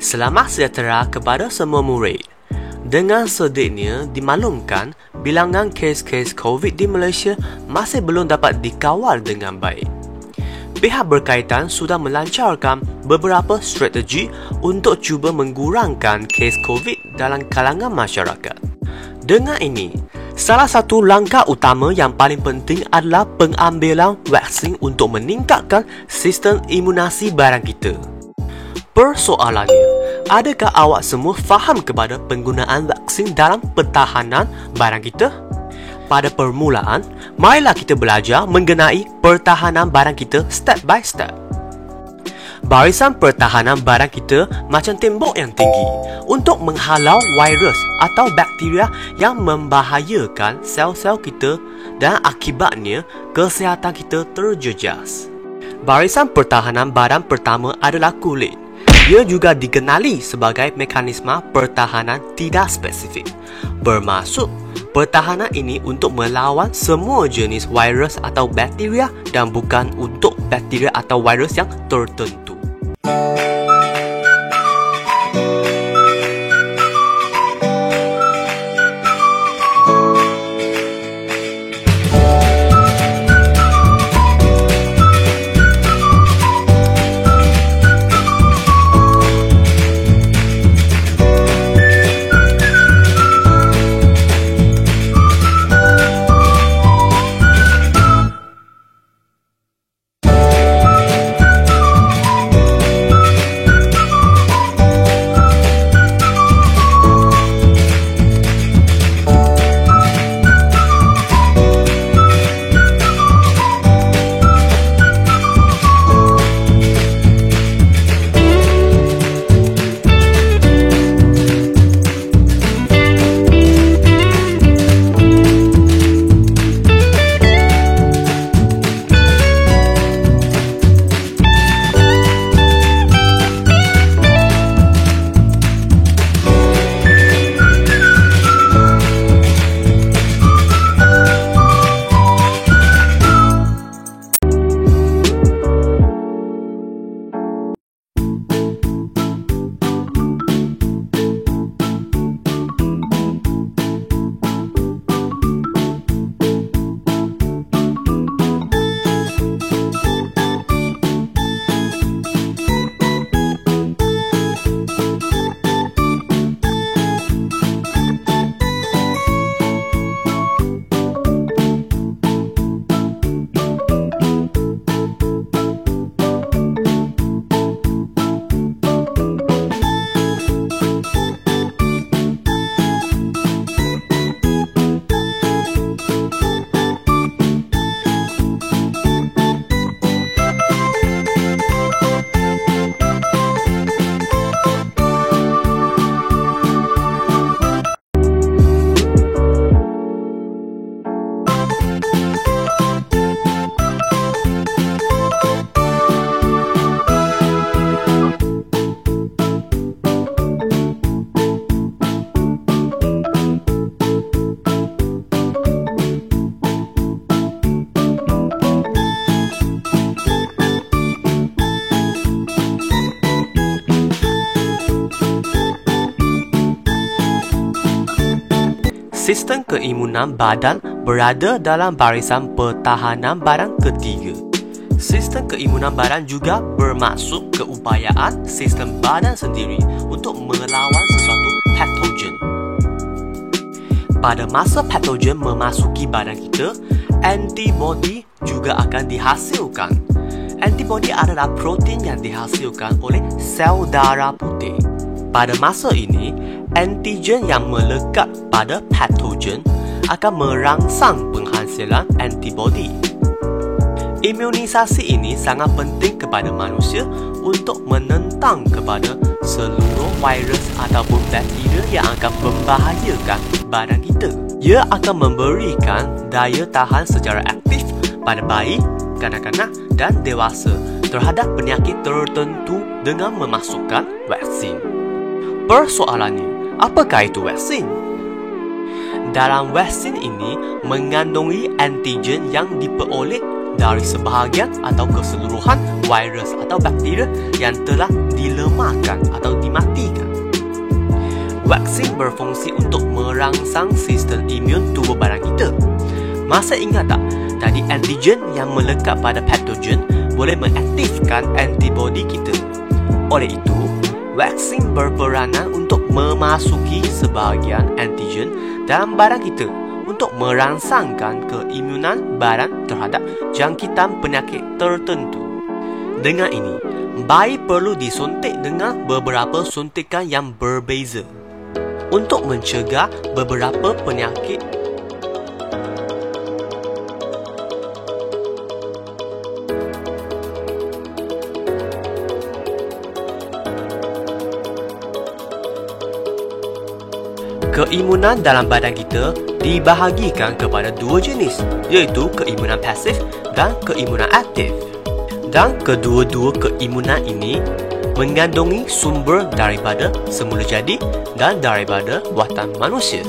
Selamat sejahtera kepada semua murid. Dengan sediknya dimaklumkan, bilangan kes-kes COVID di Malaysia masih belum dapat dikawal dengan baik. Pihak berkaitan sudah melancarkan beberapa strategi untuk cuba mengurangkan kes COVID dalam kalangan masyarakat. Dengan ini, salah satu langkah utama yang paling penting adalah pengambilan vaksin untuk meningkatkan sistem imunasi barang kita. Persoalannya, adakah awak semua faham kepada penggunaan vaksin dalam pertahanan barang kita? Pada permulaan, marilah kita belajar mengenai pertahanan barang kita step by step. Barisan pertahanan barang kita macam tembok yang tinggi untuk menghalau virus atau bakteria yang membahayakan sel-sel kita dan akibatnya kesihatan kita terjejas. Barisan pertahanan barang pertama adalah kulit. Ia juga dikenali sebagai mekanisme pertahanan tidak spesifik. Bermaksud, pertahanan ini untuk melawan semua jenis virus atau bakteria dan bukan untuk bakteria atau virus yang tertentu. Sistem keimunan badan berada dalam barisan pertahanan barang ketiga. Sistem keimunan badan juga bermaksud keupayaan sistem badan sendiri untuk melawan sesuatu patogen. Pada masa patogen memasuki badan kita, antibodi juga akan dihasilkan. Antibodi adalah protein yang dihasilkan oleh sel darah putih. Pada masa ini, antigen yang melekat pada patogen akan merangsang penghasilan antibodi. Imunisasi ini sangat penting kepada manusia untuk menentang kepada seluruh virus ataupun bakteria yang akan membahayakan badan kita. Ia akan memberikan daya tahan secara aktif pada bayi, kanak-kanak dan dewasa terhadap penyakit tertentu dengan memasukkan vaksin. Persoalannya, apakah itu vaksin? Dalam vaksin ini mengandungi antigen yang diperoleh dari sebahagian atau keseluruhan virus atau bakteria yang telah dilemahkan atau dimatikan. Vaksin berfungsi untuk merangsang sistem imun tubuh badan kita. Masih ingat tak? Tadi antigen yang melekat pada patogen boleh mengaktifkan antibodi kita. Oleh itu, vaksin berperanan untuk memasuki sebahagian antigen dalam badan kita untuk merangsangkan keimunan badan terhadap jangkitan penyakit tertentu. Dengan ini, bayi perlu disuntik dengan beberapa suntikan yang berbeza untuk mencegah beberapa penyakit. Keimunan dalam badan kita dibahagikan kepada dua jenis, iaitu keimunan pasif dan keimunan aktif. Dan kedua-dua keimunan ini mengandungi sumber daripada semula jadi dan daripada buatan manusia.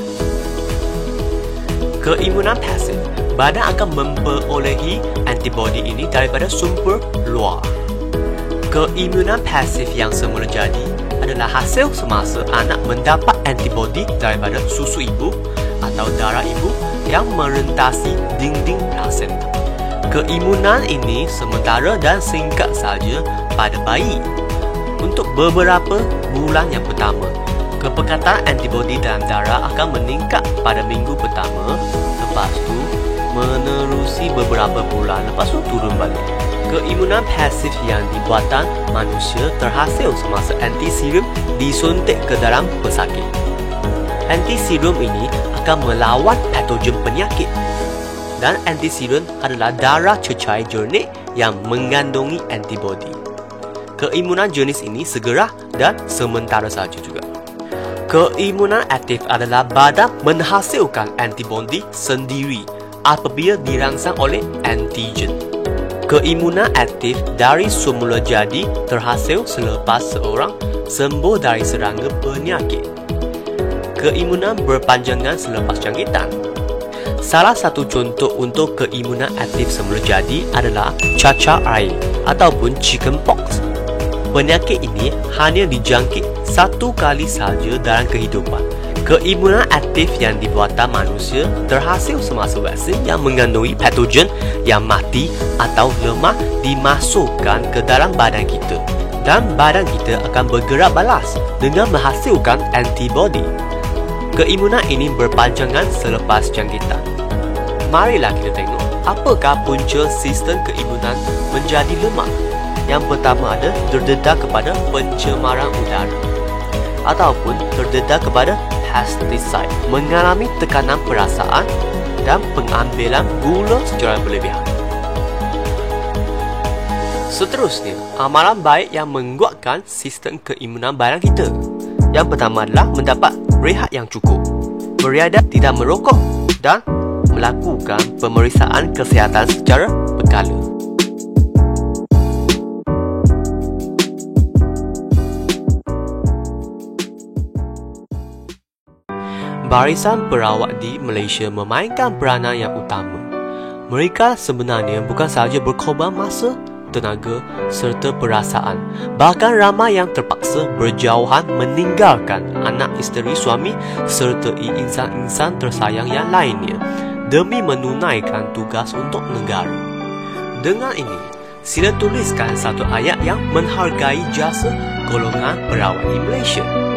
Keimunan pasif, badan akan memperolehi antibodi ini daripada sumber luar. Keimunan pasif yang semula jadi adalah hasil semasa anak mendapat antibodi daripada susu ibu atau darah ibu yang merentasi dinding plasenta. Keimunan ini sementara dan singkat saja pada bayi. Untuk beberapa bulan yang pertama, kepekatan antibodi dalam darah akan meningkat pada minggu pertama, lepas tu menerusi beberapa bulan, lepas tu turun balik. Keimunan pasif yang dibuatan manusia terhasil semasa antiserum disuntik ke dalam pesakit. Antiserum ini akan melawan patogen penyakit. Dan antiserum adalah darah cecair jernih yang mengandungi antibodi. Keimunan jenis ini segera dan sementara saja juga. Keimunan aktif adalah badan menghasilkan antibodi sendiri apabila dirangsang oleh antigen. Keimunan aktif dari semula jadi terhasil selepas seorang sembuh dari serangga penyakit. Keimunan berpanjangan selepas jangkitan. Salah satu contoh untuk keimunan aktif semula jadi adalah cacar air ataupun chickenpox. Penyakit ini hanya dijangkit satu kali saja dalam kehidupan. Keimunan aktif yang dibuatan manusia terhasil semasa vaksin yang mengandungi patogen yang mati atau lemah dimasukkan ke dalam badan kita. Dan badan kita akan bergerak balas dengan menghasilkan antibodi. Keimunan ini berpanjangan selepas jangkitan. Marilah kita tengok apakah punca sistem keimunan menjadi lemah. Yang pertama ada terdedah kepada pencemaran udara ataupun terdedah kepada pestisida, mengalami tekanan perasaan dan pengambilan gula secara berlebihan. Seterusnya, amalan baik yang menguatkan sistem keimunan badan kita. Yang pertama adalah mendapat rehat yang cukup, beriadat tidak merokok dan melakukan pemeriksaan kesihatan secara berkala. Barisan perawat di Malaysia memainkan peranan yang utama. Mereka sebenarnya bukan sahaja berkorban masa, tenaga serta perasaan. Bahkan ramai yang terpaksa berjauhan meninggalkan anak, isteri, suami serta insan-insan tersayang yang lainnya demi menunaikan tugas untuk negara. Dengan ini, sila tuliskan satu ayat yang menghargai jasa golongan perawat di Malaysia.